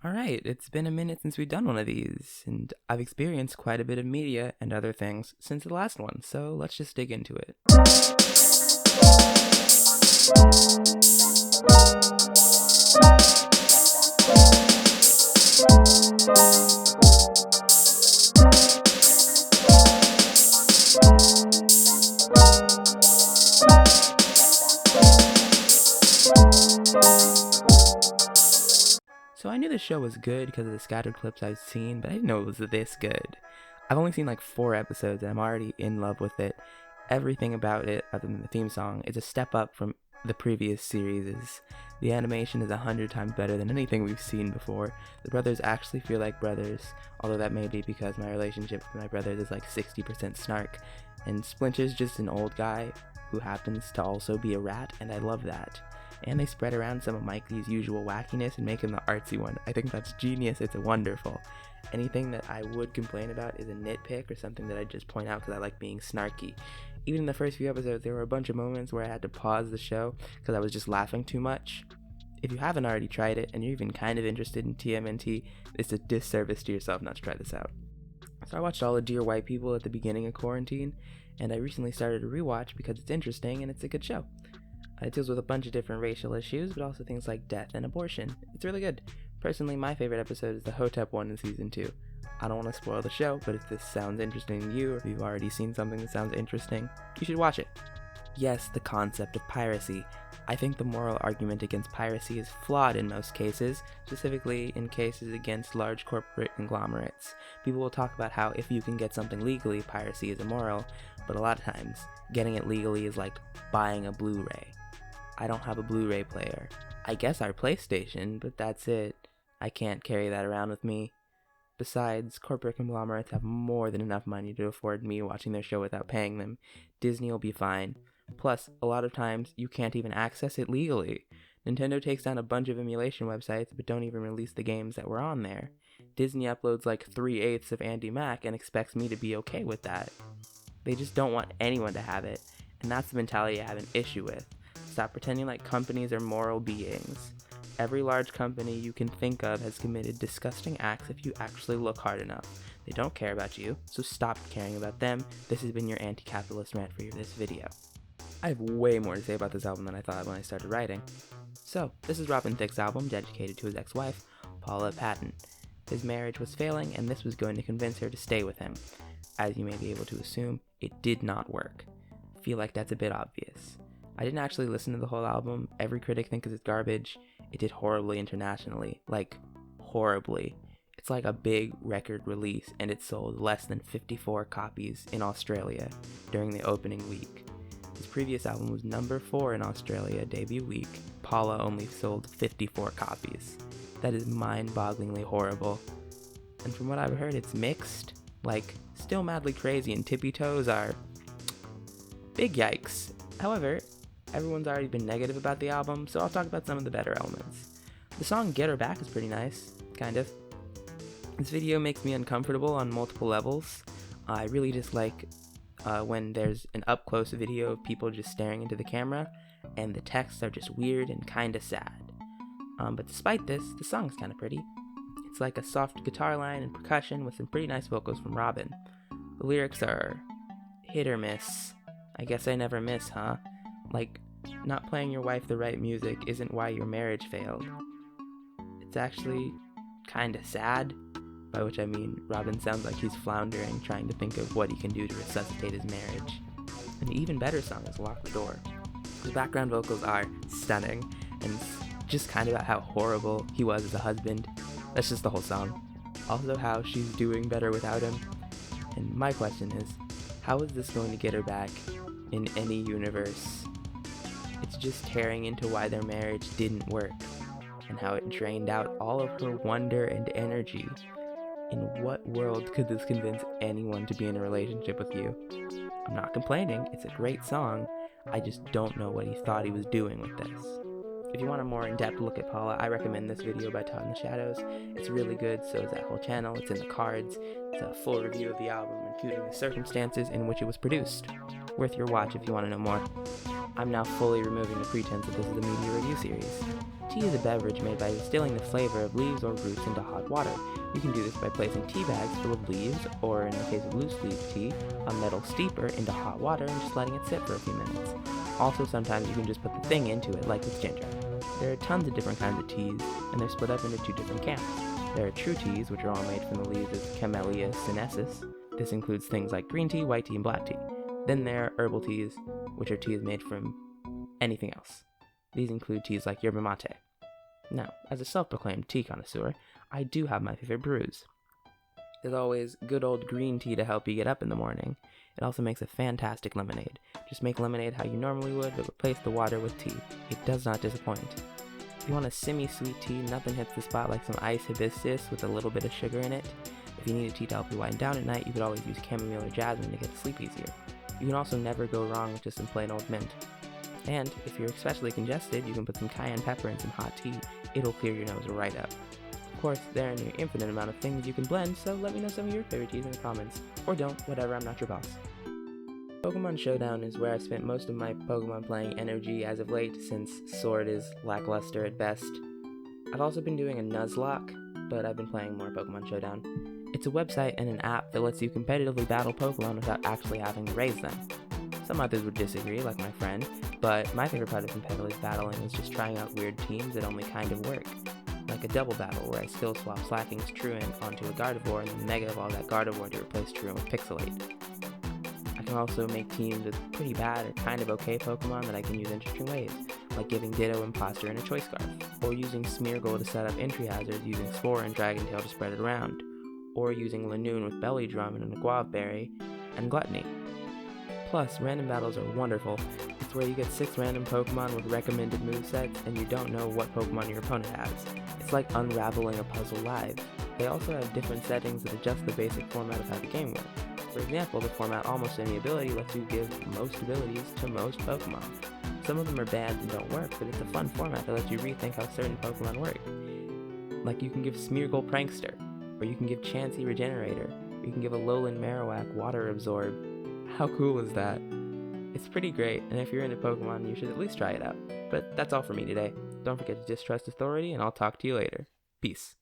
Alright, it's been a minute since we've done one of these, and I've experienced quite a bit of media and other things since the last one, so let's just dig into it. So I knew the show was good because of the scattered clips I've seen, but I didn't know it was this good. I've only seen like 4 episodes and I'm already in love with it. Everything about it, other than the theme song, is a step up from the previous series. The animation is 100 times better than anything we've seen before. The brothers actually feel like brothers, although that may be because my relationship with my brothers is like 60% snark, and Splinter's just an old guy who happens to also be a rat, and I love that. And they spread around some of Mikey's usual wackiness and make him the artsy one. I think that's genius. It's wonderful. Anything that I would complain about is a nitpick or something that I just point out because I like being snarky. Even in the first few episodes, there were a bunch of moments where I had to pause the show because I was just laughing too much. If you haven't already tried it and you're even kind of interested in TMNT, it's a disservice to yourself not to try this out. So I watched all of Dear White People at the beginning of quarantine, and I recently started a rewatch because it's interesting and it's a good show. It deals with a bunch of different racial issues, but also things like death and abortion. It's really good. Personally, my favorite episode is the Hotep one in season 2. I don't want to spoil the show, but if this sounds interesting to you, or if you've already seen something that sounds interesting, you should watch it. Yes, the concept of piracy. I think the moral argument against piracy is flawed in most cases, specifically in cases against large corporate conglomerates. People will talk about how if you can get something legally, piracy is immoral, but a lot of times, getting it legally is like buying a Blu-ray. I don't have a Blu-ray player. I guess our PlayStation, but that's it. I can't carry that around with me. Besides, corporate conglomerates have more than enough money to afford me watching their show without paying them. Disney will be fine. Plus, a lot of times, you can't even access it legally. Nintendo takes down a bunch of emulation websites, but don't even release the games that were on there. Disney uploads like 3/8 of Andy Mac and expects me to be okay with that. They just don't want anyone to have it, and that's the mentality I have an issue with. Stop pretending like companies are moral beings. Every large company you can think of has committed disgusting acts if you actually look hard enough. They don't care about you, so stop caring about them. This has been your anti-capitalist rant for this video. I have way more to say about this album than I thought when I started writing. So, this is Robin Thicke's album dedicated to his ex-wife, Paula Patton. His marriage was failing, and this was going to convince her to stay with him. As you may be able to assume, it did not work. I feel like that's a bit obvious. I didn't actually listen to the whole album. Every critic thinks it's garbage. It did horribly internationally. Like, horribly. It's like a big record release, and it sold less than 54 copies in Australia during the opening week. His previous album was number 4 in Australia debut week. Paula only sold 54 copies. That is mind-bogglingly horrible. And from what I've heard, it's mixed. Like, Still Madly Crazy and Tippy Toes are big yikes. However, everyone's already been negative about the album, so I'll talk about some of the better elements. The song Get Her Back is pretty nice, kind of. This video makes me uncomfortable on multiple levels. I really dislike when there's an up-close video of people just staring into the camera, and the texts are just weird and kinda sad. But despite this, the song's kinda pretty. It's like a soft guitar line and percussion with some pretty nice vocals from Robin. The lyrics are hit or miss. I guess I never miss, huh? Like, not playing your wife the right music isn't why your marriage failed. It's actually kinda sad, by which I mean Robin sounds like he's floundering, trying to think of what he can do to resuscitate his marriage. And the even better song is Lock the Door. The background vocals are stunning, and it's just kind of about how horrible he was as a husband. That's just the whole song. Also how she's doing better without him. And my question is, how is this going to get her back in any universe? It's just tearing into why their marriage didn't work, and how it drained out all of her wonder and energy. In what world could this convince anyone to be in a relationship with you? I'm not complaining, it's a great song, I just don't know what he thought he was doing with this. If you want a more in-depth look at Paula, I recommend this video by Todd in the Shadows. It's really good, so is that whole channel, it's in the cards. It's a full review of the album, including the circumstances in which it was produced. Worth your watch if you want to know more. I'm now fully removing the pretense that this is a media review series. Tea is a beverage made by distilling the flavor of leaves or roots into hot water. You can do this by placing tea bags full of leaves, or in the case of loose leaf tea, a metal steeper into hot water and just letting it sit for a few minutes. Also, sometimes you can just put the thing into it, like with ginger. There are tons of different kinds of teas, and they're split up into two different camps. There are true teas, which are all made from the leaves of Camellia sinensis. This includes things like green tea, white tea, and black tea. Then there are herbal teas, which are teas made from anything else. These include teas like yerba mate. Now, as a self-proclaimed tea connoisseur, I do have my favorite brews. There's always good old green tea to help you get up in the morning. It also makes a fantastic lemonade. Just make lemonade how you normally would, but replace the water with tea. It does not disappoint. If you want a semi-sweet tea, nothing hits the spot like some iced hibiscus with a little bit of sugar in it. If you need a tea to help you wind down at night, you could always use chamomile or jasmine to get to sleep easier. You can also never go wrong with just some plain old mint. And if you're especially congested, you can put some cayenne pepper in some hot tea. It'll clear your nose right up. Of course, there are an infinite amount of things you can blend, so let me know some of your favorite teas in the comments. Or don't, whatever, I'm not your boss. Pokemon Showdown is where I've spent most of my Pokemon playing energy as of late, since Sword is lackluster at best. I've also been doing a Nuzlocke, but I've been playing more Pokemon Showdown. It's a website and an app that lets you competitively battle Pokemon without actually having to raise them. Some others would disagree, like my friend, but my favorite part of competitively battling is just trying out weird teams that only kind of work. Like a double battle where I skill swap Slacking's Truant onto a Gardevoir and then Mega Evolve that Gardevoir to replace Truant with Pixelate. I can also make teams with pretty bad or kind of okay Pokemon that I can use interesting ways, like giving Ditto Imposter in a Choice Scarf, or using Smeargle to set up entry hazards using Spore and Dragon Tail to spread it around, or using Lanoon with Belly Drum and a Guava Berry, and Gluttony. Plus, random battles are wonderful. It's where you get 6 random Pokemon with recommended movesets and you don't know what Pokemon your opponent has. It's like unraveling a puzzle live. They also have different settings that adjust the basic format of how the game works. For example, the format Almost Any Ability lets you give most abilities to most Pokemon. Some of them are bad and don't work, but it's a fun format that lets you rethink how certain Pokemon work. Like you can give Smeargle Prankster, or you can give Chansey Regenerator, or you can give Alolan Marowak Water Absorb. How cool is that? It's pretty great, and if you're into Pokemon, you should at least try it out. But that's all for me today. Don't forget to distrust authority, and I'll talk to you later. Peace.